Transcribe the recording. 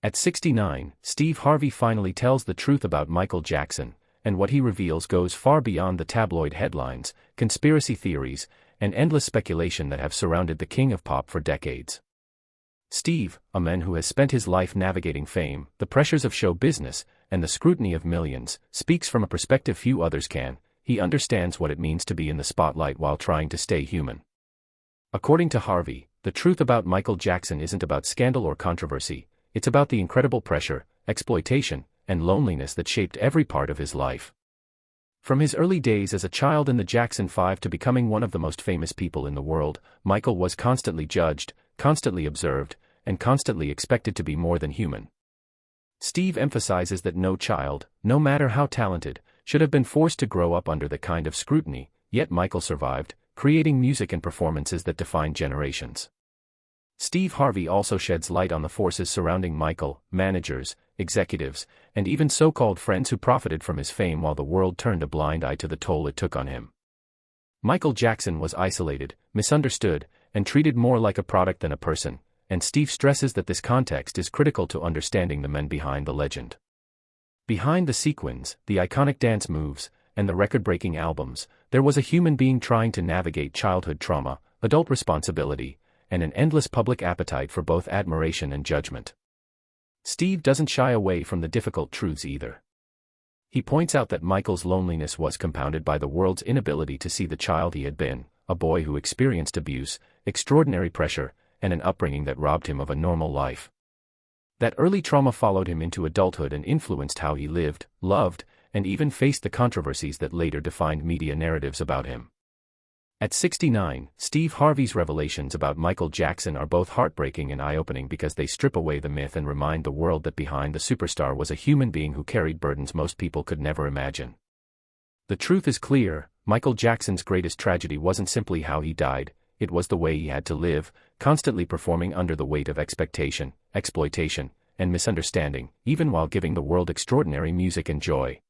At 69, Steve Harvey finally tells the truth about Michael Jackson, and what he reveals goes far beyond the tabloid headlines, conspiracy theories, and endless speculation that have surrounded the king of pop for decades. Steve, a man who has spent his life navigating fame, the pressures of show business, and the scrutiny of millions, speaks from a perspective few others can. He understands what it means to be in the spotlight while trying to stay human. According to Harvey, the truth about Michael Jackson isn't about scandal or controversy, it's about the incredible pressure, exploitation, and loneliness that shaped every part of his life. From his early days as a child in the Jackson 5 to becoming one of the most famous people in the world, Michael was constantly judged, constantly observed, and constantly expected to be more than human. Steve emphasizes that no child, no matter how talented, should have been forced to grow up under the kind of scrutiny, yet Michael survived, creating music and performances that defined generations. Steve Harvey also sheds light on the forces surrounding Michael, managers, executives, and even so-called friends who profited from his fame while the world turned a blind eye to the toll it took on him. Michael Jackson was isolated, misunderstood, and treated more like a product than a person, and Steve stresses that this context is critical to understanding the men behind the legend. Behind the sequins, the iconic dance moves, and the record-breaking albums, there was a human being trying to navigate childhood trauma, adult responsibility, and an endless public appetite for both admiration and judgment. Steve doesn't shy away from the difficult truths either. He points out that Michael's loneliness was compounded by the world's inability to see the child he had been, a boy who experienced abuse, extraordinary pressure, and an upbringing that robbed him of a normal life. That early trauma followed him into adulthood and influenced how he lived, loved, and even faced the controversies that later defined media narratives about him. At 69, Steve Harvey's revelations about Michael Jackson are both heartbreaking and eye-opening because they strip away the myth and remind the world that behind the superstar was a human being who carried burdens most people could never imagine. The truth is clear: Michael Jackson's greatest tragedy wasn't simply how he died, it was the way he had to live, constantly performing under the weight of expectation, exploitation, and misunderstanding, even while giving the world extraordinary music and joy.